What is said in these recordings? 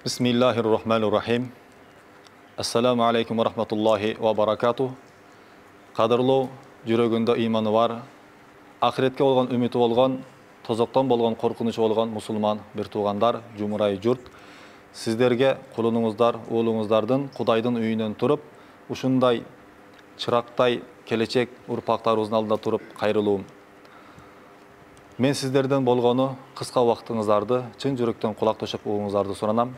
Bismillahirrahmanirrahim. Assalamu alaikum wa rahmatullahi wa barakatuh. Qadırlı жүрөгүндө иманы бар, ахиретке болгон үмүтү болгон, тозоктон болгон коркунучу болгон мусулман бир туугандар, жумурай журт, сиздерге кулуңуздар, уулуңуздардын Кудайдын үйүнөн туруп, ушундай чырактай келечек урпактарыбыздын алдында туруп кайрылуум. Мен сиздерден болгону кыска убактыңыздарды чын жүрөктөн кулак төшөп угууңуздарды суранам.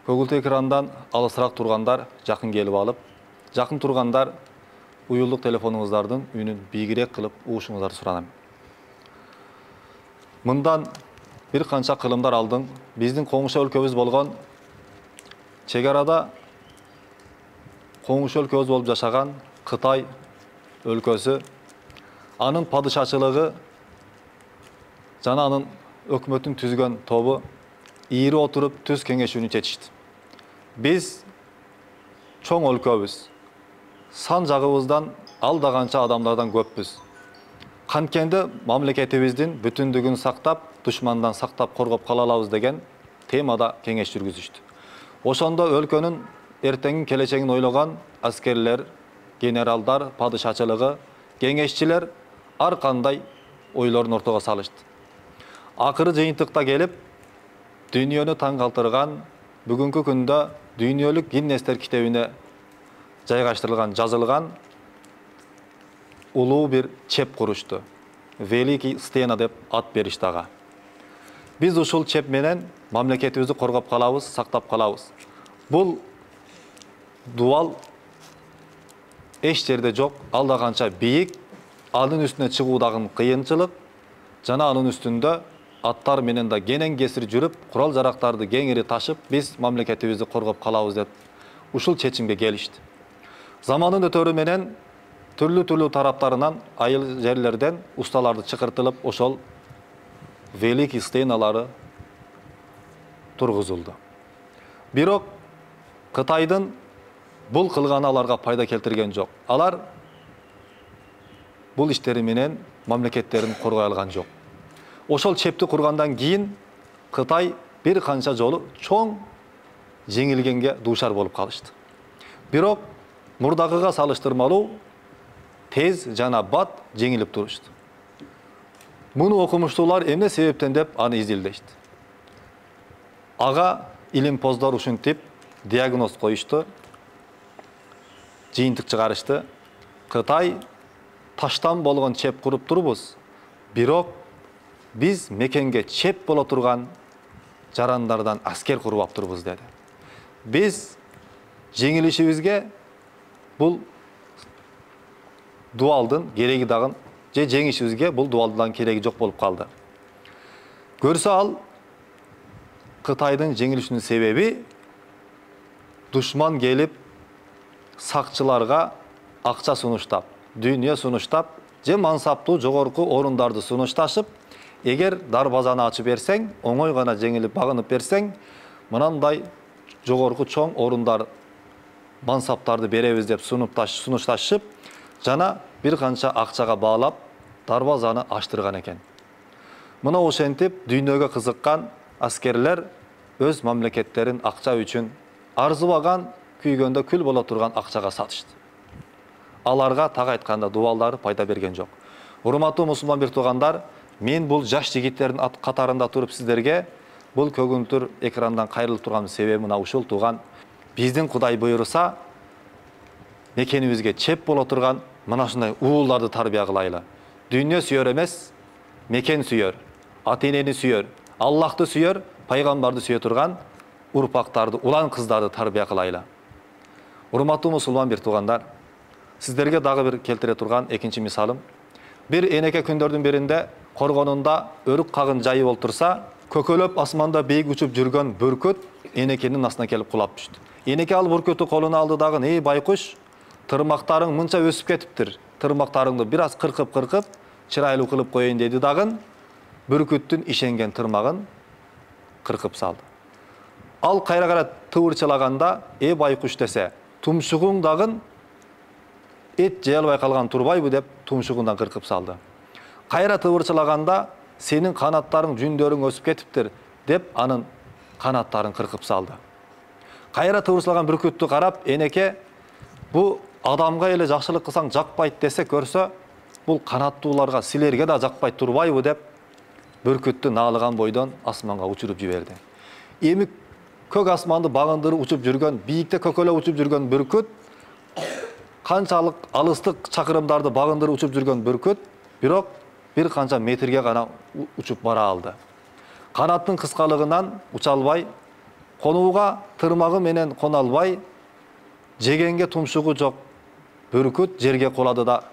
Көгүлтү экрандан алысыраак тургандар жакын келип алып, жакын тургандар уюлдук телефонуңуздардын үнүн бийигирээк кылып угушуңуздарды суранам. Мындан бир канча кылымдар алдың биздин коңшу өлкөбүз болгон чек арада коңшу өлкөбүз болуп жашаган Кытай өлкөсү, анын падышачылыгы жана анын өкмөтүн түзгөн тобу ийри отуруп түз кеңешүүнү чечишти. Биз чоң өлкөбүз, сан жагыбыздан алда канча адамдардан көппүз. Канткенде мамлекетибиздин бүтүндүгүн сактап, душмандан сактап коргоп кала алабыз деген темада кеңеш жүргүзүштү. Ошондо өлкөнүн эртеңин келечегин ойлогон аскерлер, генералдар, падышачылыгы, кеңешчилер ар кандай ойлорун ортого салышты. Акыры жыйынтыкта келип, дүйнөнү таң калтырган, бүгүнкү күндө дүйнөлүк Гиннестер китебине жайгаштырылган, жазылган улуу бир чеп курушту. Великий стена деп ат беришти ага. Биз ушул чеп менен мамлекетибизди коргоп калабыз, сактап калабыз. Бул дуал эч жерде жок, алда канча бийик, анын үстүнө чыгуу дагы кыйынчылык, жана анын үстүндө аттар менен да кенен кесир жүрүп, курал жарактарды кеңири ташып, биз мамлекетибизди коргоп калабыз деп ушул чечимге келишти. Заманын өтөрү менен түрлүү тараптарынан, айыл жерлерден усталарды чакыртылып, ошол великий стеналары тургузулду. Бирок Кытайдын бул кылганы аларга пайда келтирген жок. Алар бул иштери менен мамлекеттерин коргой алган жок. Ошол чепти кургандан кийин Кытай бир канча жолу чоң жеңилгенге дуушар болуп калышты. Бирок мурдагыга салыштырмалуу тез жана бат жеңилип турушту. Муну окумуштуулар эмне себептен деп аны изилдешти. Ага илимпоздор ушинтип диагноз коюшту, жыйынтык чыгарышты. Кытай таштан болгон чеп куруп турбуз, бирок биз мекенге чеп боло турган жарандардан аскер куруп аптырбыз деди. Биз жеңилишибизге бул дуалдын кереги дагы, же жеңишибизге бул дуалдан кереги жок болуп калды. Көрсө ал Кытайдын жеңилишинин себеби душман келип сакчыларга акча сунуштап, дүйнө сунуштап, же мансаптуу жогорку орундарды сунушташып, эгер дарбазаны ачып берсең, оңой гана жеңилип багынып берсең, мынандай жогорку чоң орундар, мансаптарды беребиз деп сунушташып, жана бир канча акчага баалап, дарбазаны ачтырган экен. Мына ошентип дүйнөгө кызыккан аскерлер өз мамлекеттерин акча үчүн арзыбаган, күйгөндө күл боло турган акчага сатышты. Аларга так айтканда дуалдары пайда берген жок. Урматтуу мусулман бир туугандар, мен бул жаш жигиттердин катарында туруп сиздерге бул көгүлтүр экрандан кайрылып турган себеби мына ушул тууган. Биздин Кудай буйруса, мекенибизге чеп боло турган мына ушундай ууларды тарбия кылайлы. Дүйнө сүйөр эмес, мекен сүйөр, ата-энени сүйөр, Аллахты сүйөр, пайгамбарды сүйө турган урпактарды, улан кыздарды тарбия кылайлы. Урматтуу мусулман бир туугандар, сиздерге дагы бир келтире турган экинчи мисалым. Бир энеке күндөрдүн биринде коргонунда өрүк кагын жайып олтурса, көкөлөп асманда бийик учуп жүргөн бүркүт энекенин астына келип кулап түштү. Энеке ал бүркүттү колуна алды дагы, "Эй байкуш, тырмактарың мынча өсүп кетиптир. Тырмактарыңды бир аз кыркып, чырайлуу кылып коеюн" деди дагы, бүркүттүн ишенген тырмагын кыркып салды. Ал кайра карап тыбырчылаганда, "Эй байкуш" десе, "Тумшугуң дагы эт жей албай калган турбайбы" деп тумшугундан кыркып салды. Кайра тыбырчылаганда, "Сенин канаттарың, жүндөрүң өсүп кетиптир" деп анын kanаттарын kırkıp saldı. Kayra tırısılgan бүрküttü karap, eneke bu adamga ele жақшылық kılsaң жақпайды dese көрse, бұл kanattularga, silerge da жақпайды turbayбы деп, бүркүттү налыган бойдан асманга учуруп жиберди. Эми көк асманды багындырып учуп жүргөн, бийикте көкөлө учуп жүргөн бүркүт, канчалык алыстык чакырымдарды багындырып учуп жүргөн бүркүт, бирок bir канча метрге гана учуп бара алды. Канаттын кыскалыгынан уча албай, конууга тырмагы менен кона албай, жегенге тумшугу жок бүркүт жерге кулады да,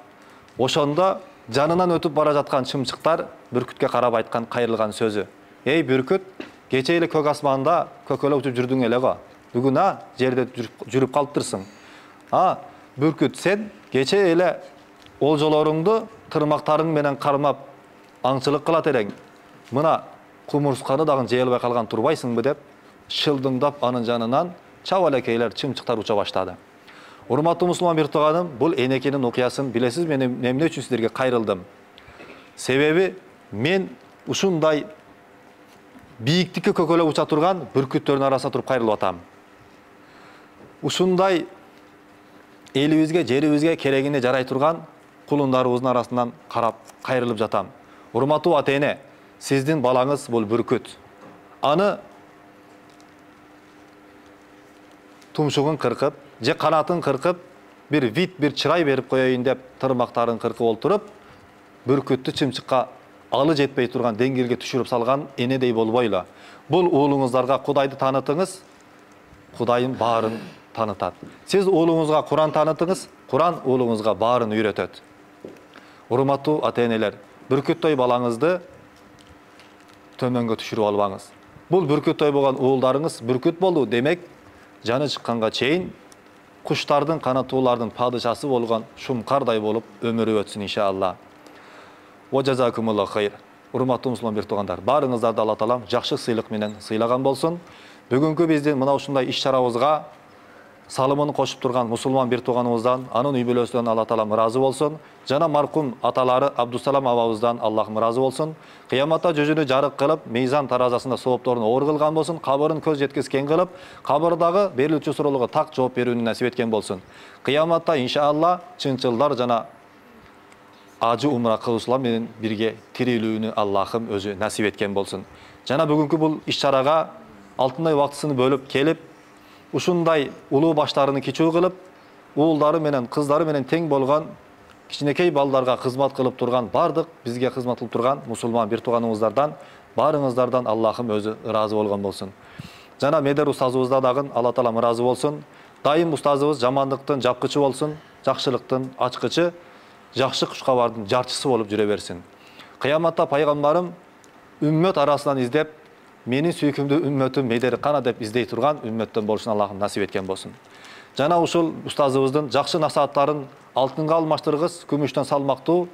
ошондо жанынан өтүп бара жаткан чымчыктар бүркүткө карап айткан кайрылган сөзү: "Эй бүркүт, кече эле көк асманда көкөлө учуп жүрдүң эле го. Бүгүн жерде жүрүп калыптырсың. Бүркүт, сен кече эле олжолоруңду тырмактарың менен кармап аңчылык кылат элең. Мына кумурсканы дагы жей албай калган турбайсыңбы?" деп шылдыңдап анын жанынан чабалекейлер, чымчыктар уча баштады. Урматтуу мусулман бир тууганым, бул энекенин окуясын билесиз, мен эмне үчүн сиздерге кайрылдым? Себеби мен ушундай бийиктикке көкөлөп уча турган бүркүттөрдүн арасында туруп кайрылып атам. Ушундай элибизге, жерибизге керегине жарай турган кулундарыбыздын арасынан карап кайрылып жатам. Урматтуу ата-эне, сиздин балаңыз бул бүркүт. Аны тумшугун кыркып, же канатын кыркып, bir вид, bir чырай берип коеюн деп тырмактарын кыркып олтуруп, бүркүттү чымчыкка алы жетпей турган деңгээлге түшүрүп салган энедей болбойлу. Бул уулуңуздарга Кудайды таанытыңыз, Кудайым баарын таанытат. Сиз уулуңузга Куран таанытыңыз, Куран уулуңузга баарын үйрөтөт. Урматтуу ата-энелер, бүркүттөй балаңызды төмөнгө түшүрүп албаңыз. Бул бүркүттөй болгон уулдарыңыз бүркүт болду демек, жаны чыкканга чейин куштардын, канаттуулардын падышасы болгон шумкардай болуп өмүрү өтсүн иншалла. Ва жазакумуллаху хайр. Урматтуу мусулман бир туугандар, баарыңыздарды Алла таалам жакшы сыйлык менен сыйлаган болсун. Бүгүнкү биздин мына ушундай иш-чарабызга салымын кошуп турган мусулман бир тууганыбыздан, анын үй бүлөсүнөн Алла таалам ыраазы болсун. Жана маркум аталары Абдусалам абабыздан Аллахым ыраазы болсун. Кыяматта жүзүнү жарык кылып, мыйзан таразасында соопторун оор кылган болсун, кабырын көз жеткизген кылып, кабырдагы берилүүчү суроолорго так жооп берүүнү насип эткен болсун. Кыяматта иншалла чынчылдар жана ажы умра кылуучулар менен бирге тирилүүнү Аллахым өзү насип эткен болсун. Жана бүгүнкү бул иш-чарага алтындай убактысын бөлүп келип, ушундай улуу баштарыны кичүү кылып, уулдары менен кыздары менен тең болгон кичинекей балдарга кызмат кылып турган, бардык бизге кызмат кылып турган мусулман бир тууганыбыздардан, баарыңыздардан Аллахым өзү ыраазы болгон болсун. Жана Медер устазыбызда дагы Алла таалам ыраазы болсун. Дайым устазыбыз жамандыктын жапкычы болсун, жакшылыктын ачкычы, жакшы кушкабардын жарчысы болуп жүрө берсин. Кыяматта пайгамбарым үммөт арасынан издеп, менин сүйкүмдүү үммөтүм Медер кана деп издей турган үммөттөн болушун Аллахым насип эткен болсун. Жана ушул устазыбыздын жакшы насааттарын алтынга алмаштыргыс, күмүштөн салмактуу,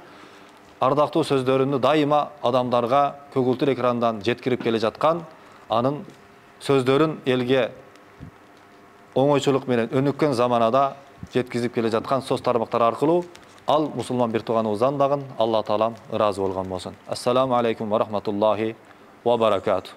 ардактуу сөздөрүнү дайыма адамдарга көгүлтүр экрандан жеткирип келе жаткан, анын сөздөрүн элге оңойчулук менен өнүккөн заманада жеткизип келе жаткан соц тармактар аркылуу ал мусулман бир тууганыбыздан дагы Алла таалам ыраазы болгон болсун. Ассаламу алейкум ва рахматуллахи ва баракатуh.